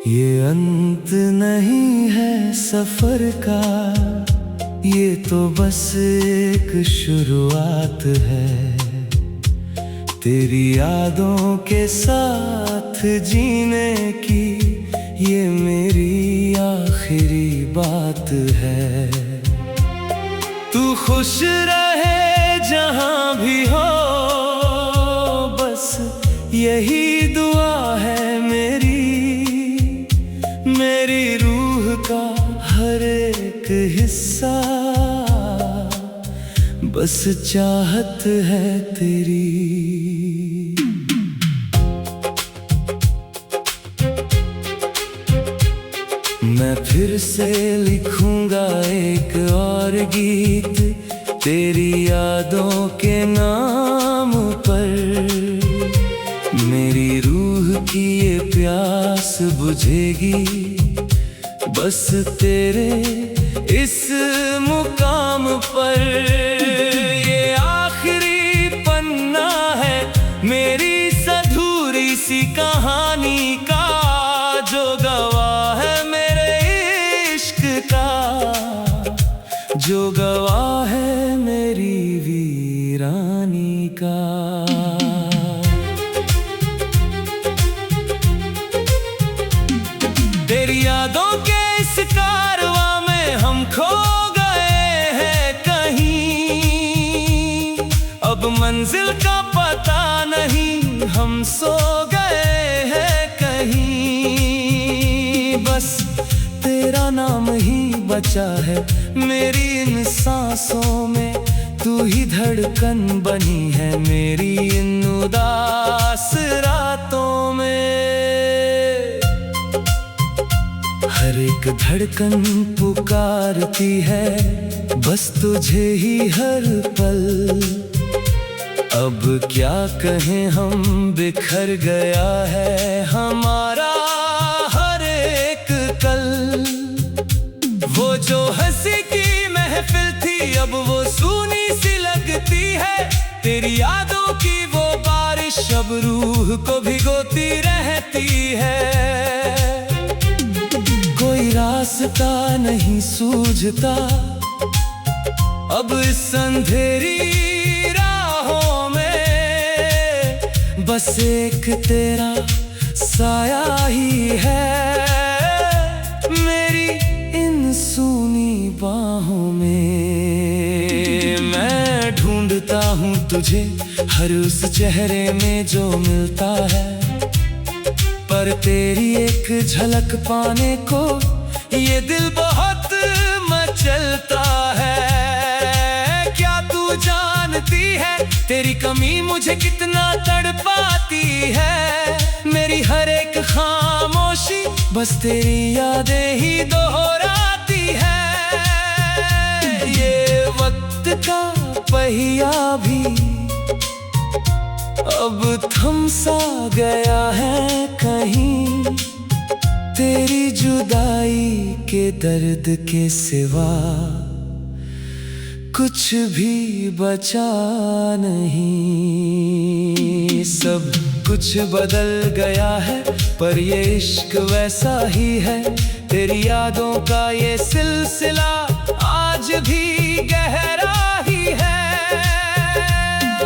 ये अंत नहीं है सफर का, ये तो बस एक शुरुआत है। तेरी यादों के साथ जीने की ये मेरी आखिरी बात है। तू खुश रहे जहां भी हो, बस यही दुआ है मेरी रूह का हर एक हिस्सा बस चाहत है तेरी। मैं फिर से लिखूंगा एक और गीत तेरी यादों के नाम पर। मेरी रूह की ये प्यास बुझेगी बस तेरे इस मुकाम पर। ये आखिरी पन्ना है मेरी अधूरी सी कहानी का, जो गवाह है मेरे इश्क का, जो गवाह है मेरी वीरानी का। तेरी यादों के इस कारवां में हम खो गए हैं कहीं, अब मंजिल का पता नहीं, हम सो गए हैं कहीं। बस तेरा नाम ही बचा है मेरी इन सांसों में, तू ही धड़कन बनी है मेरी इन उदास रातों में। हर एक धड़कन पुकारती है बस तुझे ही हर पल। अब क्या कहें हम, बिखर गया है हमारा हर एक कल। वो जो हंसी की महफिल थी अब वो सूनी सी लगती है। तेरी यादों की वो बारिश अब रूह को भिगोती रहती है। कोई रास्ता नहीं सूझता अब इस अंधेरी राहों में, बस एक तेरा साया ही है मेरी इन सूनी बाहों में। मैं ढूंढता हूँ तुझे हर उस चेहरे में जो मिलता है, पर तेरी एक झलक पाने को ये दिल बहुत मचलता है। क्या तू जानती है तेरी कमी मुझे कितना तड़पाती है। मेरी हर एक खामोशी बस तेरी यादें ही दोहराती है। ये वक्त का पहिया भी अब थम सा गया है कहीं, तेरी जुदाई के दर्द के सिवा कुछ भी बचा नहीं। सब कुछ बदल गया है पर ये इश्क वैसा ही है। तेरी यादों का ये सिलसिला आज भी गहरा ही है।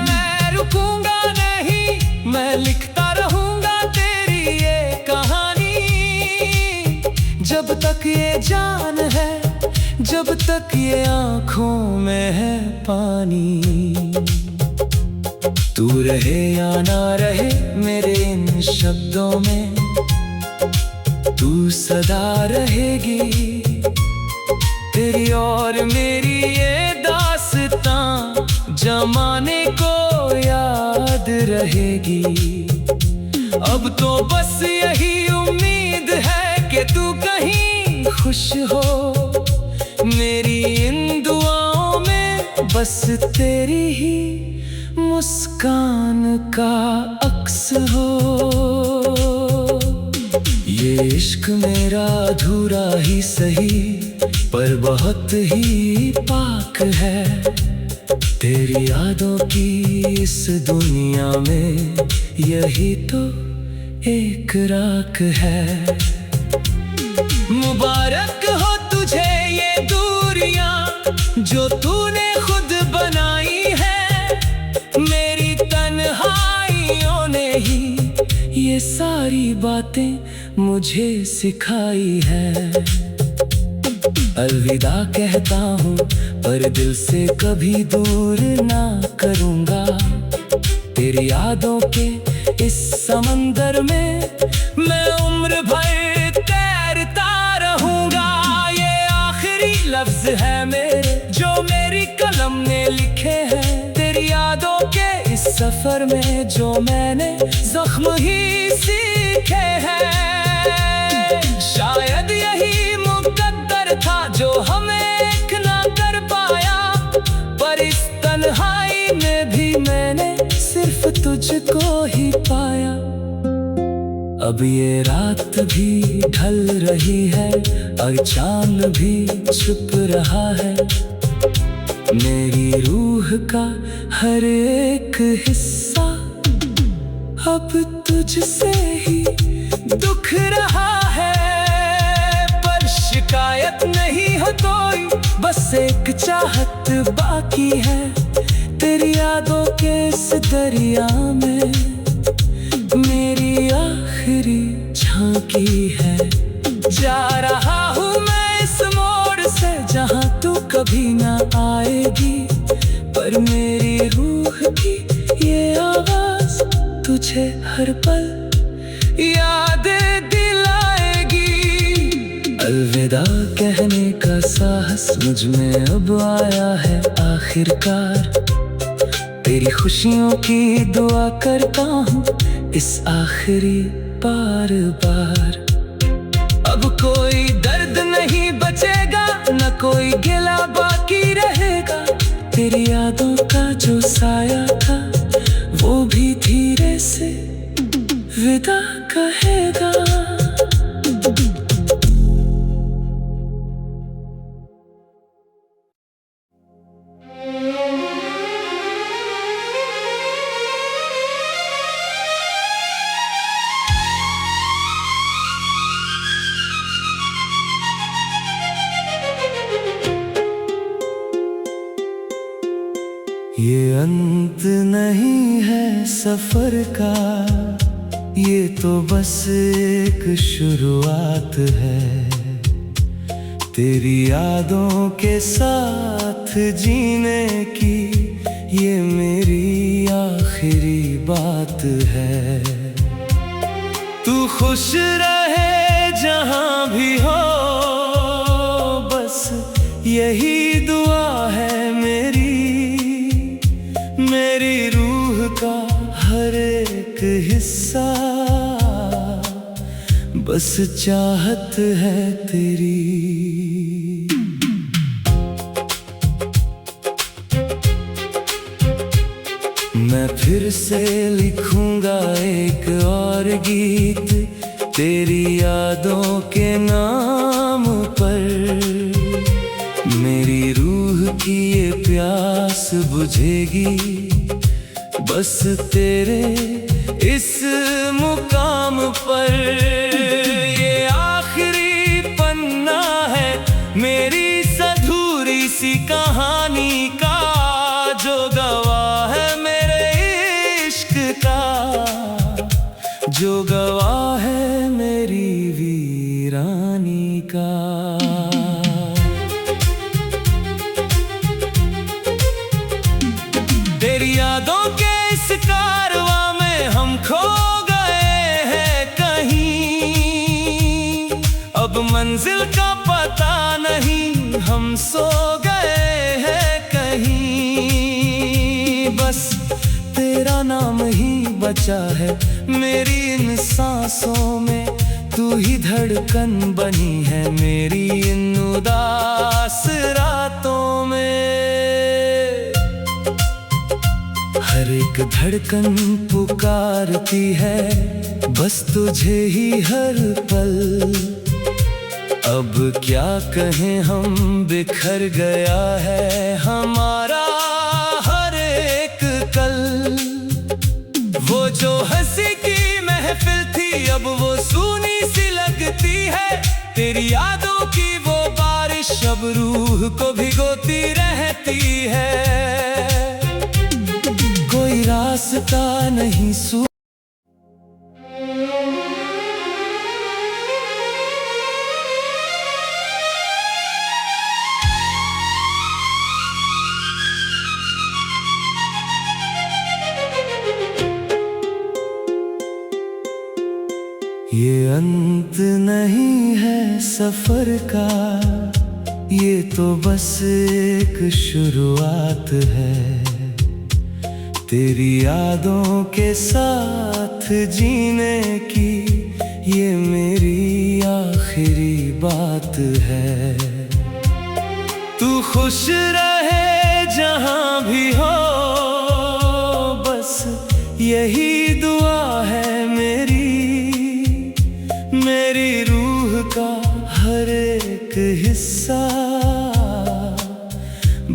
मैं रुकूंगा नहीं, मैं लिखता रहूंगा तेरी ये कहानी, जब तक ये जान है, जब तक ये आँखों में है पानी। तू रहे या ना रहे मेरे इन शब्दों में, तू सदा रहेगी। तेरी और मेरी ये दास्तां जमाने को याद रहेगी। अब तो बस यही उम्मीद है कि तू कहीं खुश हो। मेरी इन दुआओं में बस तेरी ही मुस्कान का अक्स हो। ये इश्क मेरा अधूरा ही सही पर बहुत ही पाक है। तेरी यादों की इस दुनिया में यही तो एक राख है। मुबारक हो तुझे ये दूरियां जो तूने खुद बनाई है। मेरी तन्हाइयों ने ही ये सारी बातें मुझे सिखाई है। अलविदा कहता हूँ पर दिल से कभी दूर ना करूँगा। तेरी यादों के इस समंदर में मैं उम्र भर तैरता रहूँगा। ये आखिरी लफ्ज है मेरे जो मेरी कलम ने लिखे हैं। तेरी यादों के इस सफर में जो मैंने जख्म ही सीखे हैं। शायद यही मुकद्दर था जो हमें एक ना कर पाया, पर इस तन्हाई में भी मैंने सिर्फ तुझको ही पाया। अब ये रात भी ढल रही है और चांद भी छुप रहा है। मेरी रूह का हर एक हिस्सा अब तुझसे ही दुख रहा है। पर शिकायत नहीं हो कोई, बस एक चाहत बाकी है। तेरी यादों के इस दरिया में मेरी आखिरी झांकी है। जा रहा हूँ मैं इस मोड़ से जहाँ तू कभी ना आएगी, पर मेरी रूह की ये आवाज तुझे हर पल याद दिलाएगी। अलविदा कहने का साहस मुझ में अब आया है आखिरकार। तेरी खुशियों की दुआ करता हूँ इस आखिरी बार बार। अब कोई दर्द नहीं बचेगा, न कोई गिला बाकी रहेगा। तेरी यादों का जो साया था वो भी धीरे से विदा कहेगा। ये अंत नहीं है सफर का, ये तो बस एक शुरुआत है। तेरी यादों के साथ जीने की ये मेरी आखिरी बात है। तू खुश रहे जहां भी हो, बस यही दुआ है मेरी। मेरी रूह का हर एक हिस्सा बस चाहत है तेरी। मैं फिर से लिखूंगा एक और गीत तेरी यादों के नाम पर। मेरी रूह की ये प्यास बुझेगी बस तेरे इस मुकाम पर। ये आखिरी पन्ना है मेरी अधूरी सी कहानी का, जो गवाह है मेरे इश्क का, जो गवाह है मेरी वीरानी का। तेरी यादों के इस कारवां में हम खो गए हैं कहीं। अब मंजिल का पता नहीं, हम सो गए हैं कहीं। बस तेरा नाम ही बचा है मेरी इन सांसों में। तू ही धड़कन बनी है मेरी इन उदास रातों में। हर एक धड़कन पुकारती है बस तुझे ही हर पल। अब क्या कहें हम, बिखर गया है हमारा हर एक कल। वो जो हंसी की महफिल थी अब वो सूनी सी लगती है। तेरी यादों की वो बारिश अब रूह को भिगोती रहती है। कोई रास्ता नहीं ये अंत नहीं है सफर का, ये तो बस एक शुरुआत है। तेरी यादों के साथ जीने की ये मेरी आखिरी बात है। तू खुश रहे जहां भी हो, बस यही दुआ है मेरी रूह का हर एक हिस्सा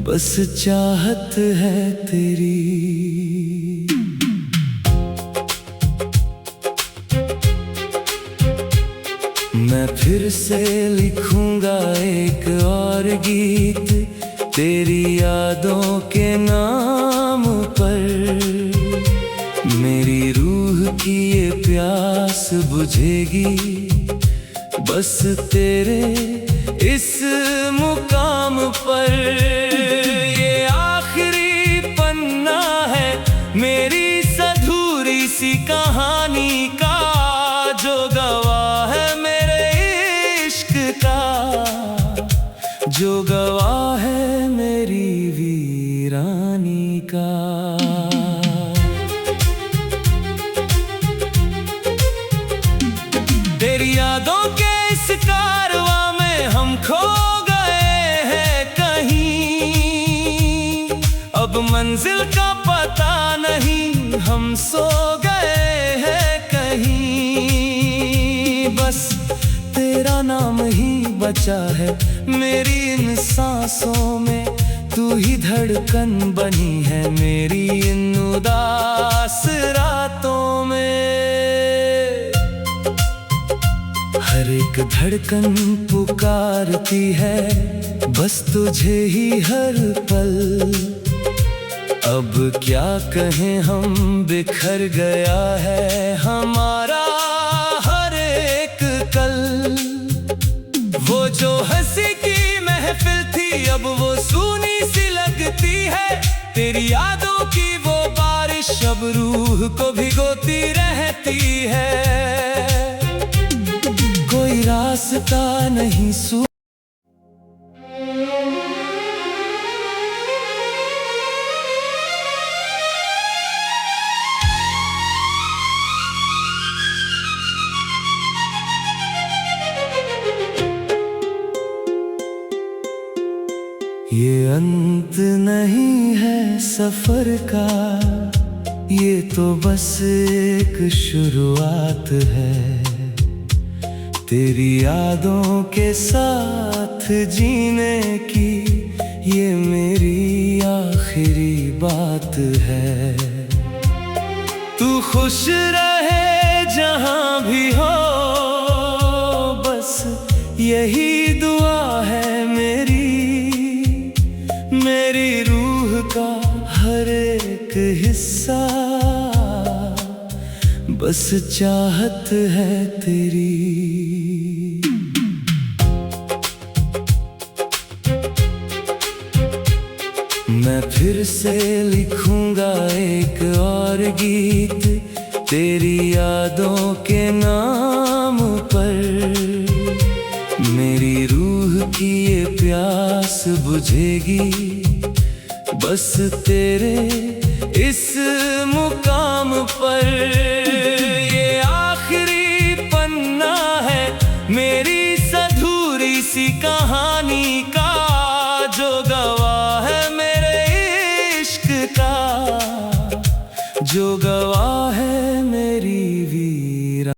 बस चाहत है तेरी। मैं फिर से लिखूंगा एक और गीत तेरी यादों के नाम पर। मेरी रूह की ये प्यास बुझेगी बस तेरे इस मुकाम पर। ये आखिरी पन्ना है मेरी अधूरी सी कहानी का, जो गवाह है मेरे इश्क का, जो गवाह है मेरी वीरानी का। तेरी यादों के इस कारवां में हम खो गए हैं कहीं, अब मंजिल का पता नहीं, हम सो गए हैं कहीं। बस तेरा नाम ही बचा है मेरी इन सांसों में, तू ही धड़कन बनी है मेरी इन उदास रातों में। हर एक धड़कन पुकारती है बस तुझे ही हर पल। अब क्या कहें हम, बिखर गया है हमारा हर एक कल। वो जो हंसी की महफिल थी अब वो सूनी सी लगती है। तेरी यादों की वो बारिश अब रूह को भिगोती रहती है। कोई रास्ता नहीं ये अंत नहीं है सफर का, ये तो बस एक शुरुआत है। तेरी यादों के साथ जीने की ये मेरी आखिरी बात है। तू खुश रहे जहां भी हो, बस यही दुआ है मेरी रूह का हर एक हिस्सा बस चाहत है तेरी। मैं फिर से लिखूंगा एक और गीत तेरी यादों के नाम पर। मेरी रूह की ये प्यास बुझेगी बस तेरे इस मुकाम पर।